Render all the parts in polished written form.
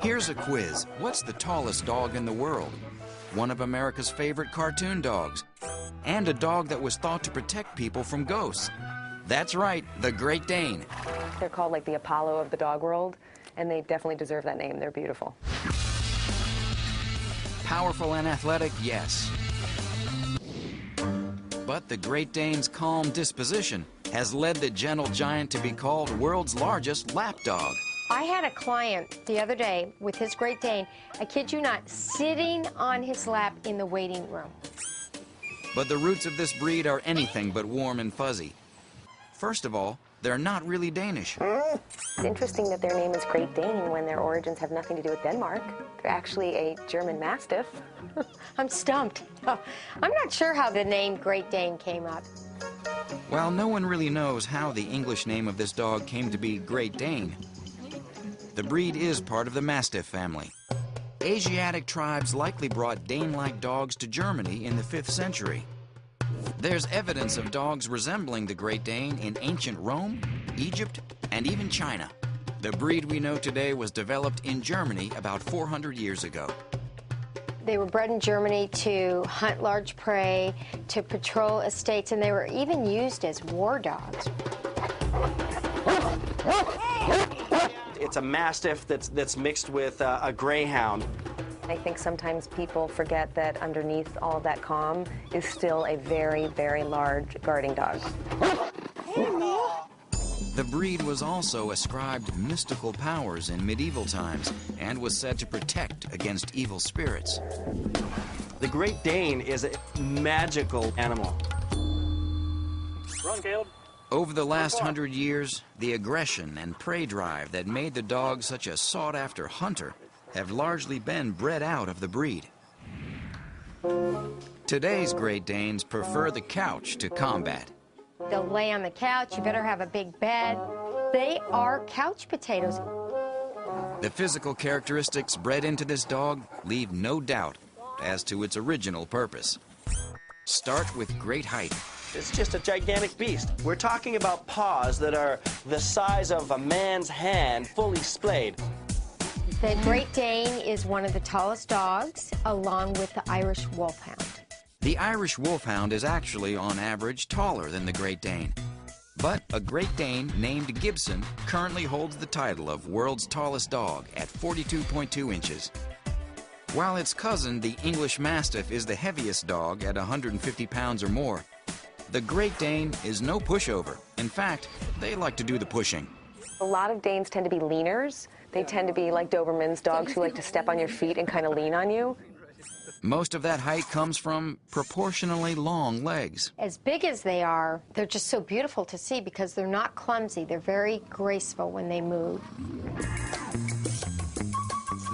Here's a quiz. What's the tallest dog in the world? One of America's favorite cartoon dogs, and a dog that was thought to protect people from ghosts. That's right, the Great Dane. They're called like the Apollo of the dog world, and they definitely deserve that name. They're beautiful. Powerful and athletic, yes. But the Great Dane's calm disposition has led the gentle giant to be called world's largest lap dog. I had a client the other day with his Great Dane, I kid you not, sitting on his lap in the waiting room. But the roots of this breed are anything but warm and fuzzy. First of all, they're not really Danish. It's interesting that their name is Great Dane when their origins have nothing to do with Denmark. They're actually a German Mastiff. I'm stumped. I'm not sure how the name Great Dane came up. While no one really knows how the English name of this dog came to be Great Dane, the breed is part of the Mastiff family. Asiatic tribes likely brought Dane-like dogs to Germany in the 5th century. There's evidence of dogs resembling the Great Dane in ancient Rome, Egypt, and even China. The breed we know today was developed in Germany about 400 years ago. They were bred in Germany to hunt large prey, to patrol estates, and they were even used as war dogs. It's a Mastiff that's mixed with a Greyhound. I think sometimes people forget that underneath all of that calm is still a very, very large guarding dog. The breed was also ascribed mystical powers in medieval times and was said to protect against evil spirits. The Great Dane is a magical animal. Run, Caleb. Over the last 100 years, the aggression and prey drive that made the dog such a sought-after hunter have largely been bred out of the breed. Today's Great Danes prefer the couch to combat. They'll lay on the couch, you better have a big bed. They are couch potatoes. The physical characteristics bred into this dog leave no doubt as to its original purpose. Start with great height. It's just a gigantic beast. We're talking about paws that are the size of a man's hand, fully splayed. The Great Dane is one of the tallest dogs, along with the Irish Wolfhound. The Irish Wolfhound is actually, on average, taller than the Great Dane. But a Great Dane named Gibson currently holds the title of world's tallest dog at 42.2 inches. While its cousin, the English Mastiff, is the heaviest dog at 150 pounds or more, the Great Dane is no pushover. In fact, they like to do the pushing. A lot of Danes tend to be leaners. They tend to be like Dobermans, dogs who like to step on your feet and kind of lean on you. Most of that height comes from proportionally long legs. As big as they are, they're just so beautiful to see because they're not clumsy. They're very graceful when they move.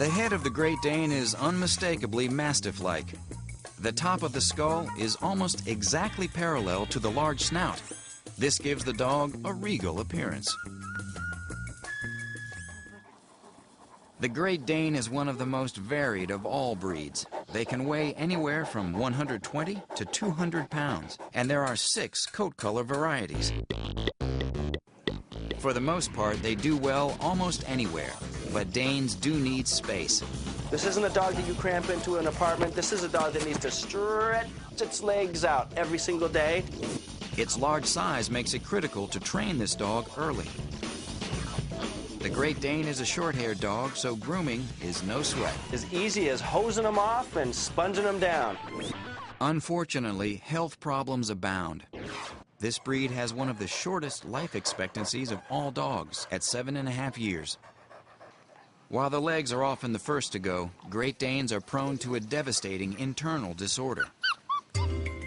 The head of the Great Dane is unmistakably Mastiff-like. The top of the skull is almost exactly parallel to the large snout. This gives the dog a regal appearance. The Great Dane is one of the most varied of all breeds. They can weigh anywhere from 120 to 200 pounds, and there are 6 coat color varieties. For the most part, they do well almost anywhere, but Danes do need space. This isn't a dog that you cramp into an apartment. This is a dog that needs to stretch its legs out every single day. Its large size makes it critical to train this dog early. The Great Dane is a short-haired dog, so grooming is no sweat. As easy as hosing them off and sponging them down. Unfortunately, health problems abound. This breed has one of the shortest life expectancies of all dogs at 7.5 years. While the legs are often the first to go, Great Danes are prone to a devastating internal disorder.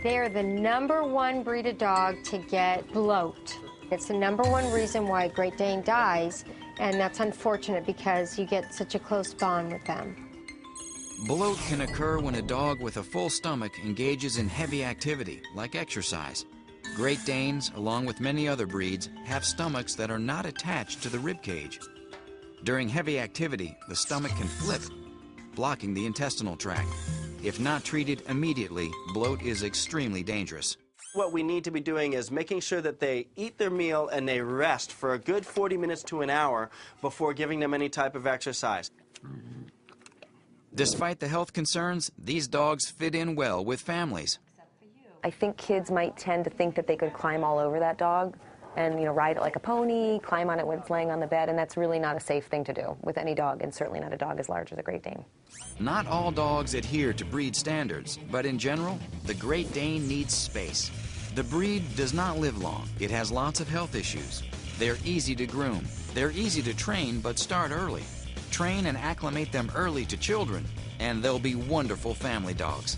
They are the #1 breed of dog to get bloat. It's the #1 reason why a Great Dane dies, and that's unfortunate because you get such a close bond with them. Bloat can occur when a dog with a full stomach engages in heavy activity, like exercise. Great Danes, along with many other breeds, have stomachs that are not attached to the rib cage. During heavy activity, the stomach can flip, blocking the intestinal tract. If not treated immediately, bloat is extremely dangerous. What we need to be doing is making sure that they eat their meal and they rest for a good 40 minutes to an hour before giving them any type of exercise. Despite the health concerns, these dogs fit in well with families. I think kids might tend to think that they could climb all over that dog and, you know, ride it like a pony, climb on it when it's laying on the bed, and that's really not a safe thing to do with any dog, and certainly not a dog as large as a Great Dane. Not all dogs adhere to breed standards, but in general, the Great Dane needs space. The breed does not live long. It has lots of health issues. They're easy to groom. They're easy to train, but start early. Train and acclimate them early to children, and they'll be wonderful family dogs.